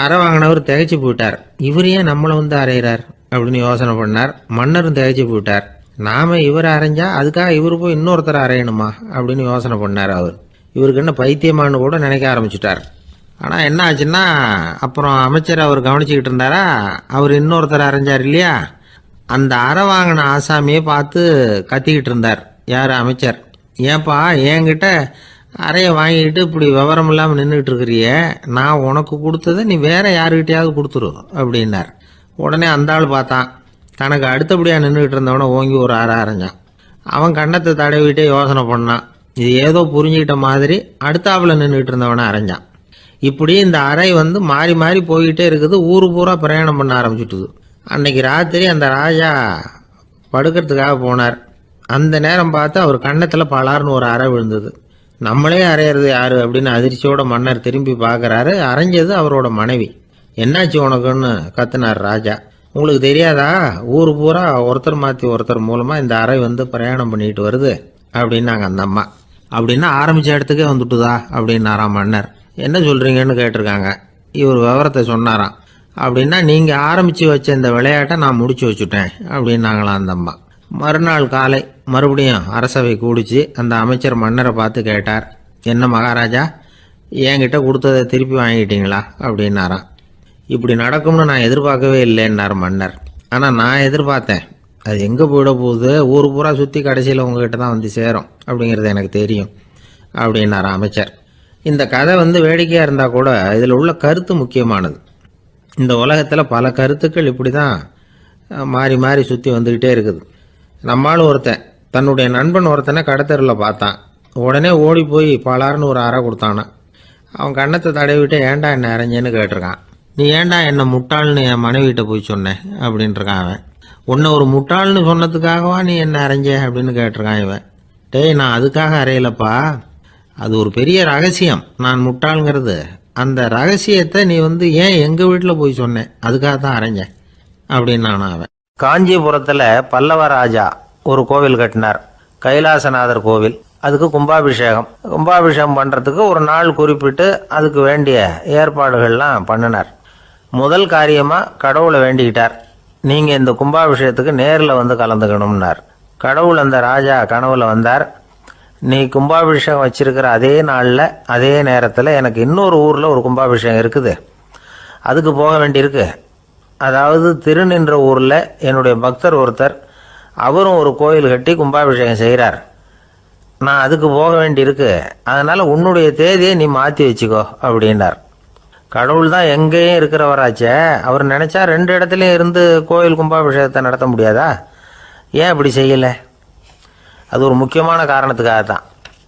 அறை வாங்கினவர் திகைச்சு போயிட்டார். இவர் ஏன் நம்மளை அரைகிறார் அப்படின்னு யோசனை பண்ணார். மன்னரும் திகைச்சு போயிட்டார். நாம இவரை அரைஞ்சா அதுக்காக இவர் போய் இன்னொருத்தரை அரையணுமா அப்படின்னு யோசனை பண்ணார் அவர். இவருக்கு என்ன பைத்தியமானு கூட நினைக்க ஆரம்பிச்சுட்டார். ஆனால் என்ன ஆச்சுன்னா, அப்புறம் அமைச்சர் அவர் கவனிச்சுக்கிட்டு இருந்தாரா, அவர் இன்னொருத்தர் அரைஞ்சார் இல்லையா, அந்த அறை வாங்கின ஆசாமியை பார்த்து கத்திக்கிட்டு இருந்தார். யார்? அமைச்சர். ஏன்பா என்கிட்ட அறையை வாங்கிக்கிட்டு இப்படி விவரம் இல்லாமல் நின்றுட்டு இருக்கிறிய, நான் உனக்கு கொடுத்ததை நீ வேற யாருக்கிட்டையாவது கொடுத்துரு அப்படின்னார். உடனே அந்த ஆள் பார்த்தான். தனக்கு அடுத்தபடியாக நின்றுக்கிட்டு இருந்தவனை ஓங்கி ஒரு அறை அரைஞ்சான். அவன் கண்ணத்தை தடவிட்டே யோசனை பண்ணான். இது ஏதோ புரிஞ்சுக்கிட்ட மாதிரி அடுத்தாப்புல நின்றுக்கிட்டு இருந்தவனை அரைஞ்சான். இப்படி இந்த அறை மாறி மாறி போய்கிட்டே இருக்குது. ஊரு பூரா பிரயாணம் பண்ண ஆரம்பிச்சுட்டுது. அன்னைக்கு ராத்திரி அந்த ராஜா படுக்கிறதுக்காக போனார். அந்த நேரம் பார்த்து அவர் கன்னத்தில் பலார்னு ஒரு அறை விழுந்தது. நம்மளே அரையிறது யாரு அப்படின்னு அதிர்ச்சியோட மன்னர் திரும்பி பார்க்குறாரு. அரைஞ்சது அவரோட மனைவி. என்னாச்சு உனக்குன்னு கத்துனார் ராஜா. உங்களுக்கு தெரியாதா, ஊர் பூரா ஒருத்தர் மாற்றி ஒருத்தர் மூலமாக இந்த அறை பிரயாணம் பண்ணிட்டு வருது அப்படின்னாங்க அந்த அம்மா. அப்படின்னா ஆரம்பித்த இடத்துக்கே வந்துட்டுதா அப்படின்னாராம் மன்னர். என்ன சொல்கிறீங்கன்னு கேட்டிருக்காங்க. இவர் விவரத்தை சொன்னாராம். அப்படின்னா நீங்கள் ஆரம்பித்து வச்ச இந்த விளையாட்டை நான் முடிச்சு வச்சுட்டேன் அப்படின்னாங்களாம் அந்த அம்மா. மறுநாள் காலை மறுபடியும் அரசவை கூடிச்சு அந்த அமைச்சர் மன்னரை பார்த்து கேட்டார், என்ன மகாராஜா, என்கிட்ட கொடுத்ததை திருப்பி வாங்கிட்டீங்களா அப்படின்னாராம். இப்படி நடக்கும்னு நான் எதிர்பார்க்கவே இல்லைன்னார் மன்னர். ஆனால் நான் எதிர்பார்த்தேன். அது எங்கே போயிட போகுது, ஊர் பூரா சுற்றி கடைசியில் உங்ககிட்ட தான் சேரும் அப்படிங்கிறது எனக்கு தெரியும் அப்படின்னார் அமைச்சர். இந்த கதை வேடிக்கையாக இருந்தால் கூட இதில் உள்ள கருத்து முக்கியமானது. இந்த உலகத்தில் பல கருத்துக்கள் இப்படி தான் மாறி மாறி சுற்றி வந்துக்கிட்டே இருக்குது. நம்மளும் ஒருத்தன் தன்னுடைய நண்பன் ஒருத்தனை கடத்தரில் பார்த்தான். உடனே ஓடி போய் பலார்னு ஒரு அறை கொடுத்தானா. அவன் கன்னத்தை தடவிட்டு ஏன்டா என்ன அரைஞ்சேன்னு கேட்டிருக்கான். நீ ஏன்டா என்ன முட்டாள்னு என் மனைவிட்ட போய் சொன்னேன் அப்படின்ட்டுருக்கான் அவன். உன்னை ஒரு முட்டாள்னு சொன்னதுக்காகவா நீ என்ன அரைஞ்ச அப்படின்னு கேட்டிருக்கான் இவன். டேய், நான் அதுக்காக அறையலப்பா, அது ஒரு பெரிய ரகசியம். நான் முட்டாளுங்கிறது அந்த ரகசியத்தை நீ ஏன் எங்கள் வீட்டில் போய் சொன்னேன், அதுக்காக தான் அரைஞ்சேன் அப்படின்னு நானும் அவன். காஞ்சிபுரத்தில் பல்லவ ராஜா ஒரு கோவில் கட்டினார், கைலாசநாதர் கோவில். அதுக்கு கும்பாபிஷேகம் பண்ணுறதுக்கு ஒரு நாள் குறிப்பிட்டு அதுக்கு வேண்டிய ஏற்பாடுகள்லாம் பண்ணினார். முதல் காரியமாக கடவுளை வேண்டிக்கிட்டார். நீங்கள் இந்த கும்பாபிஷேகத்துக்கு நேரில் கலந்துக்கணும்னார். கடவுள் அந்த ராஜா கனவுல வந்தார். நீ கும்பாபிஷேகம் வச்சிருக்கிற அதே நாளில் அதே நேரத்தில் எனக்கு இன்னொரு ஊரில் ஒரு கும்பாபிஷேகம் இருக்குது, அதுக்கு போக வேண்டியிருக்கு. அதாவது திருநின்ற ஊரில் என்னுடைய பக்தர் ஒருத்தர், அவரும் ஒரு கோயில் கட்டி கும்பாபிஷேகம் செய்கிறார். நான் அதுக்கு போக வேண்டியிருக்கு, அதனால் உன்னுடைய தேதியை நீ மாற்றி வச்சுக்கோ அப்படின்னார். கடவுள் தான் எங்கேயும் இருக்கிறவராச்சே, அவர் நினச்சா 2 இடத்துலையும் இருந்து கோயில் கும்பாபிஷேகத்தை நடத்த முடியாதா? ஏன் இப்படி செய்யலை? அது ஒரு முக்கியமான காரணத்துக்காக தான்.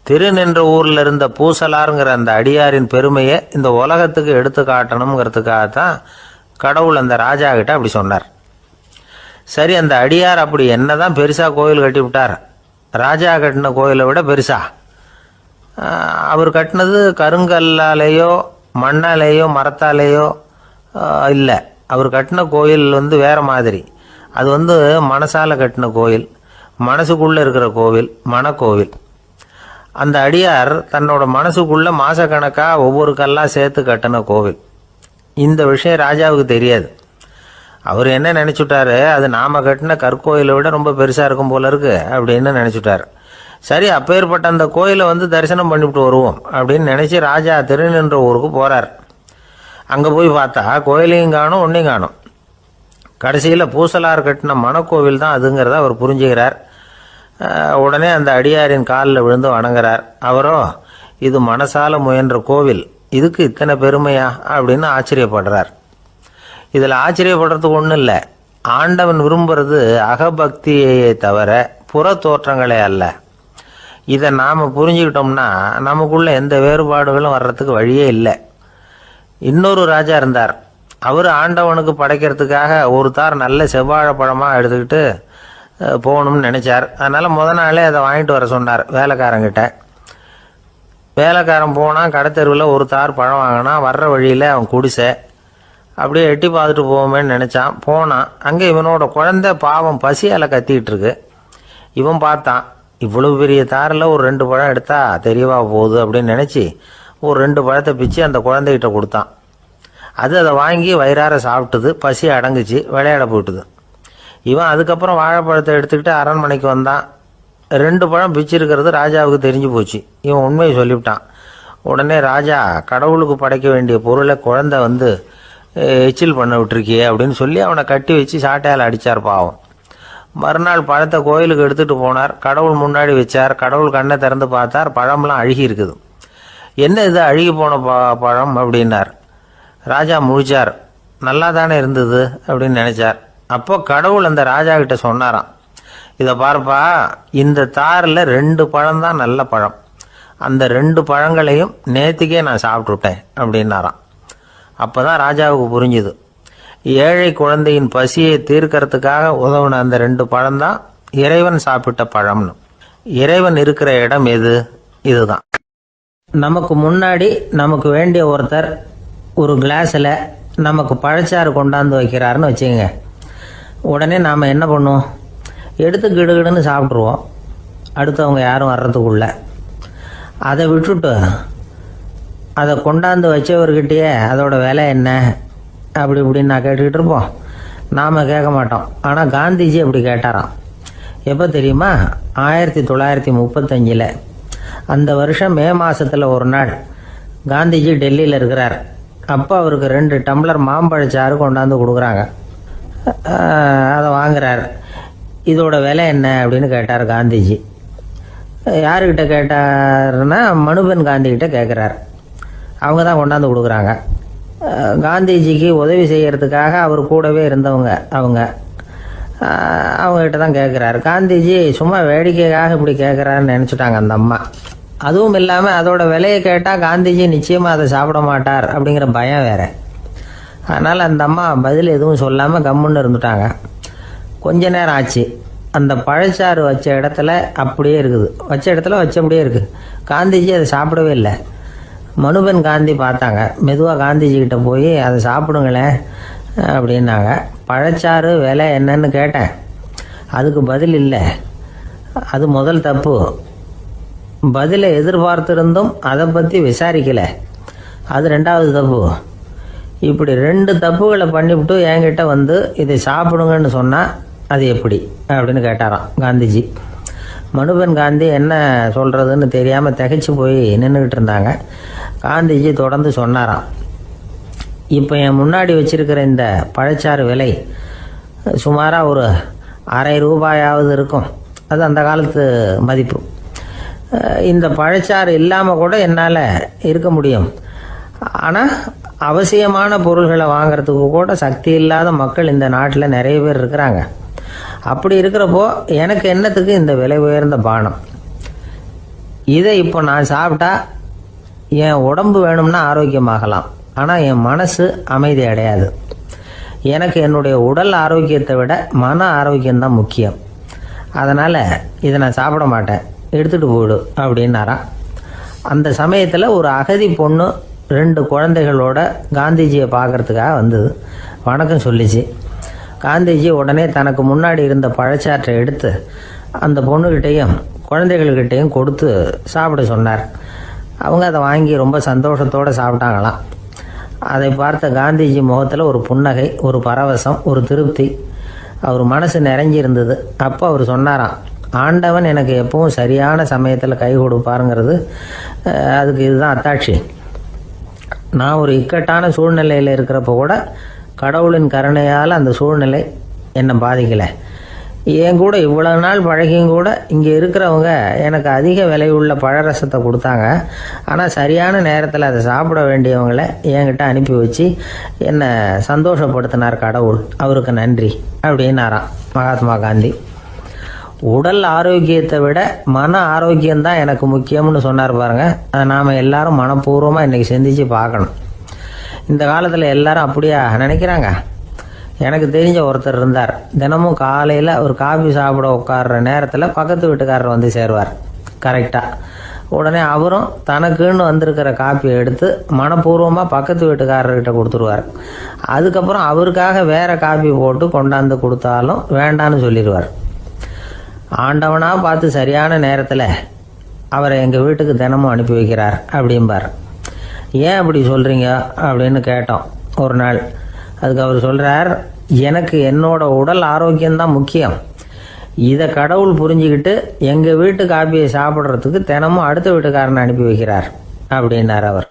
திருநின்ற ஊரில் இருந்த பூசலாருங்கிற அந்த அடியாரின் பெருமையை இந்த உலகத்துக்கு எடுத்து காட்டணுங்கிறதுக்காகத்தான் கடவுள் அந்த ராஜா கிட்ட அப்படி சொன்னார். சரி, அந்த அடியார் அப்படி என்னதான் பெருசாக கோயில் கட்டி விட்டார்? ராஜா கட்டின கோயிலை விட பெருசா? அவர் கட்டினது கருங்கல்லாலேயோ மண்ணாலேயோ மரத்தாலேயோ இல்லை. அவர் கட்டின கோயில் வேற மாதிரி. அது மனசால கட்டின கோயில், மனசுக்குள்ளே இருக்கிற கோவில், மனக்கோவில். அந்த அடியார் தன்னோட மனசுக்குள்ள மாசக்கணக்காக ஒவ்வொரு கல்லாக சேர்த்து கட்டின கோவில். இந்த விஷயம் ராஜாவுக்கு தெரியாது. அவர் என்ன நினச்சுட்டாரு, அது நாம கட்டின கற்கோயிலை விட ரொம்ப பெருசாக இருக்கும் போல இருக்கு அப்படின்னு நினச்சிட்டார். சரி, அப்பேற்பட்ட அந்த கோயிலை தரிசனம் பண்ணிவிட்டு வருவோம் அப்படின்னு நினச்சி ராஜா திருநின்ற ஊருக்கு போகிறார். அங்கே போய் பார்த்தா கோயிலையும் காணும், ஒன்றையும் காணும். கடைசியில் பூசலார் கட்டின மணக்கோவில் தான் அதுங்கிறத அவர் புரிஞ்சுக்கிறார். உடனே அந்த அடியாரின் காலில் விழுந்து வணங்குறார். அவரோ, இது மனசால முயன்ற கோவில், இதுக்கு இத்தனை பெருமையா அப்படின்னு ஆச்சரியப்படுறார். இதில் ஆச்சரியப்படுறதுக்கு ஒன்றும் இல்லை. ஆண்டவன் விரும்புறது அகபக்தியை தவிர புற தோற்றங்களே அல்ல. இதை நாம் புரிஞ்சுக்கிட்டோம்னா நமக்குள்ள எந்த வேறுபாடுகளும் வர்றதுக்கு வழியே இல்லை. இன்னொரு ராஜா இருந்தார். அவர் ஆண்டவனுக்கு படைக்கிறதுக்காக ஒரு தார் நல்ல செவ்வாழைப்பழமாக எடுத்துக்கிட்டு போகணும்னு நினச்சார். அதனால் முத நாளே அதை வாங்கிட்டு வர சொன்னார் வேலைக்காரங்கிட்ட. வேலைக்காரன் போனால் கடைத்தெருவில் ஒரு தார் பழம் வாங்கினா. வர்ற வழியில் அவன் குடிசை. அப்படியே எட்டி பார்த்துட்டு போவோமேன்னு நினச்சான். போனான். அங்கே இவனோட குழந்தை பாவம் பசியால் கத்திக்கிட்டு இருக்கு. இவன் பார்த்தான், இவ்வளவு பெரிய தாரில் ஒரு 2 பழம் எடுத்தா தெரியவா போகுது அப்படின்னு நினச்சி ஒரு 2 பழத்தை பிச்சு அந்த குழந்தைகிட்ட கொடுத்தான். அதை வாங்கி வயிறார சாப்பிட்டுது. பசி அடங்குச்சு. விளையாட போட்டுது. இவன் அதுக்கப்புறம் வாழைப்பழத்தை எடுத்துக்கிட்டு அரண்மனைக்கு வந்தான். 2 பழம் பிச்சிருக்கிறது ராஜாவுக்கு தெரிஞ்சு போச்சு. இவன் உண்மையை சொல்லிவிட்டான். உடனே ராஜா, கடவுளுக்கு படைக்க வேண்டிய பொருளை குழந்தை வந்து எச்சில் பண்ண விட்டுருக்கியே அப்படின்னு சொல்லி அவனை கட்டி வச்சு சாட்டையால் அடித்தார் பாவம். மறுநாள் பழத்தை கோயிலுக்கு எடுத்துகிட்டு போனார். கடவுள் முன்னாடி வச்சார். கடவுள் கண்ணை திறந்து பார்த்தார். பழம்லாம் அழுகி இருக்குது. என்ன இது அழுகி போன பழம் அப்படின்னார். ராஜா முழிச்சார். நல்லா தானே இருந்தது அப்படின்னு நினச்சார். அப்போ கடவுள் அந்த ராஜா கிட்ட சொன்னாராம், இதை பார்ப்பா, இந்த தாரில் 2 பழம்தான் நல்ல பழம். அந்த 2 பழங்களையும் நேற்றுக்கே நான் சாப்பிட்டுட்டேன் அப்படின்னாராம். அப்போ தான் ராஜாவுக்கு புரிஞ்சுது, ஏழை குழந்தையின் பசியை தீர்க்கறதுக்காக உதவுன அந்த 2 பழம்தான் இறைவன் சாப்பிட்ட பழம்னு. இறைவன் இருக்கிற இடம் எது? இதுதான். நமக்கு முன்னாடி நமக்கு வேண்டிய ஒருத்தர் ஒரு கிளாஸில் நமக்கு பழச்சாறு கொண்டாந்து வைக்கிறாருன்னு வச்சுக்கோங்க. உடனே நாம் என்ன பண்ணுவோம்? எடுத்து கிடுகிடுன்னு சாப்பிட்ருவோம், அடுத்தவங்க யாரும் வர்றதுக்குள்ள. அதை விட்டுட்டு அதை கொண்டாந்து வச்சவர்கிட்டயே அதோட விலை என்ன அப்படி இப்படின்னு நான் கேட்டுக்கிட்டு இருப்போம். நாம் கேட்க மாட்டோம். ஆனால் காந்திஜி அப்படி கேட்டாராம். எப்போ தெரியுமா? 1935. அந்த வருஷம் மே மாதத்தில் ஒரு நாள் காந்திஜி டெல்லியில் இருக்கிறார். அப்போ அவருக்கு 2 டம்ளர் மாம்பழச்சாறு கொண்டாந்து கொடுக்குறாங்க. அதை வாங்குறார். இதோட விலை என்ன அப்படின்னு கேட்டார் காந்திஜி. யாருக்கிட்ட கேட்டாருன்னா மனுபென் காந்திகிட்ட கேட்குறார். அவங்க தான் கொண்டாந்து கொடுக்குறாங்க. காந்திஜிக்கு உதவி செய்கிறதுக்காக அவர் கூடவே இருந்தவங்க அவங்ககிட்ட தான் கேட்குறாரு. காந்திஜி சும்மா வேடிக்கைக்காக இப்படி கேட்குறாருன்னு நினச்சிட்டாங்க அந்த அம்மா. அதுவும் இல்லாமல் அதோட விலையை கேட்டால் காந்திஜி நிச்சயமாக அதை சாப்பிட மாட்டார் அப்படிங்கிற பயம் வேறு. அதனால் அந்த அம்மா பதில் எதுவும் சொல்லாமல் கம்முன்னு இருந்துட்டாங்க. கொஞ்ச நேரம் ஆச்சு. அந்த பழச்சாறு வச்ச இடத்துல அப்படியே இருக்குது. வச்ச இடத்துல வச்சபடியே இருக்குது. காந்திஜி அதை சாப்பிடவே இல்லை. மனுபென் காந்தி பார்த்தாங்க. மெதுவாக காந்திஜிக்கிட்ட போய் அதை சாப்பிடுங்களேன் அப்படின்னாங்க. பழச்சாறு விலை என்னன்னு கேட்டேன். அதுக்கு பதில் இல்லை. அது முதல் தப்பு. பதிலை எதிர்பார்த்திருந்தும் அதை பற்றி விசாரிக்கலை. அது 2வது தப்பு. இப்படி 2 தப்புகளை பண்ணிவிட்டு என்கிட்ட வந்து இதை சாப்பிடுங்கன்னு சொன்னால் அது எப்படி அப்படின்னு கேட்டாராம் காந்திஜி. மனுபென் காந்தி என்ன சொல்கிறதுன்னு தெரியாமல் திகைச்சு போய் நின்றுக்கிட்டு இருந்தாங்க. காந்திஜி தொடர்ந்து சொன்னாராம், இப்போ என் முன்னாடி வச்சிருக்கிற இந்த பழச்சாறு விலை சுமாராக ஒரு ₹1/2 இருக்கும். அது அந்த காலத்து மதிப்பு. இந்த பழச்சாறு இல்லாமல் கூட என்னால் இருக்க முடியும். ஆனால் அவசியமான பொருள்களை வாங்கிறதுக்கு கூட சக்தி இல்லாத மக்கள் இந்த நாட்டில் நிறைய பேர் இருக்கிறாங்க. அப்படி இருக்கிறப்போ எனக்கு என்னத்துக்கு இந்த விலை உயர்ந்த பானம்? இதை இப்போ நான் சாப்பிட்டா என் உடம்பு வேணும்னா ஆரோக்கியமாகலாம், ஆனால் என் மனசு அமைதி அடையாது. எனக்கு என்னுடைய உடல் ஆரோக்கியத்தை விட மன ஆரோக்கியம்தான் முக்கியம். அதனால் இதை நான் சாப்பிட மாட்டேன், எடுத்துகிட்டு போயிடு அப்படின்னாராம். அந்த சமயத்தில் ஒரு அகதி பொண்ணு 2 குழந்தைகளோட காந்திஜியை பார்க்கறதுக்காக வந்தது. வணக்கம் சொல்லிச்சு. காந்திஜி உடனே தனக்கு முன்னாடி இருந்த பழச்சாற்றை எடுத்து அந்த பொண்ணுக்கிட்டையும் குழந்தைகள்கிட்டையும் கொடுத்து சாப்பிட சொன்னார். அவங்க அதை வாங்கி ரொம்ப சந்தோஷத்தோடு சாப்பிட்டாங்களாம். அதை பார்த்த காந்திஜி முகத்தில் ஒரு புன்னகை, ஒரு பரவசம், ஒரு திருப்தி. அவர் மனசு நிறைஞ்சிருந்தது. அப்போ அவர் சொன்னாராம், ஆண்டவன் எனக்கு எப்பவும் சரியான சமயத்தில் கை கொடுப்பாருங்கிறது அதுக்கு இதுதான் அத்தாட்சி. நான் ஒரு இக்கட்டான சூழ்நிலையில் இருக்கிறப்ப கூட கடவுளின் கருணையால் அந்த சூழ்நிலை என்னை பாதிக்கலை. என் கூட இவ்வளவு நாள் பழகியும் கூட இங்கே இருக்கிறவங்க எனக்கு அதிக விலை உள்ள பழரசத்தை கொடுத்தாங்க. ஆனால் சரியான நேரத்தில் அதை சாப்பிட வேண்டியவங்களை என்கிட்ட அனுப்பி வச்சு என்னை சந்தோஷப்படுத்தினார் கடவுள், அவருக்கு நன்றி அப்படின்னாராம் மகாத்மா காந்தி. உடல் ஆரோக்கியத்தை விட மன ஆரோக்கியம்தான் எனக்கு முக்கியம்னு சொன்னார் பாருங்க. அதை நாம் எல்லாரும் மனப்பூர்வமாக இன்றைக்கி சிந்திச்சு பார்க்கணும். இந்த காலத்தில் எல்லாரும் அப்படியா நினைக்கிறாங்க? எனக்கு தெரிஞ்ச ஒருத்தர் இருந்தார். தினமும் காலையில் ஒரு காபி சாப்பிட உட்கார்ற நேரத்தில் பக்கத்து வீட்டுக்காரர் வந்து சேருவார் கரெக்டாக. உடனே அவரும் தனக்குன்னு வந்திருக்கிற காப்பியை எடுத்து மனப்பூர்வமாக பக்கத்து வீட்டுக்காரர்கிட்ட கொடுத்துருவார். அதுக்கப்புறம் அவருக்காக வேறு காப்பி போட்டு கொண்டாந்து கொடுத்தாலும் வேண்டான்னு சொல்லிடுவார். ஆண்டவனாக பார்த்து சரியான நேரத்தில் அவரை எங்கள் வீட்டுக்கு தினமும் அனுப்பி வைக்கிறார் அப்படிம்பார். ஏன் அப்படி சொல்கிறீங்க அப்படின்னு கேட்டோம் ஒரு நாள். அதுக்கு அவர் சொல்கிறார், எனக்கு என்னோட உடல் ஆரோக்கியம்தான் முக்கியம். இதை கடவுள் புரிஞ்சுக்கிட்டு எங்கள் வீட்டு காப்பியை சாப்பிட்றதுக்கு தினமும் அடுத்த வீட்டுக்காரனை அனுப்பி வைக்கிறார் அப்படின்னார் அவர்.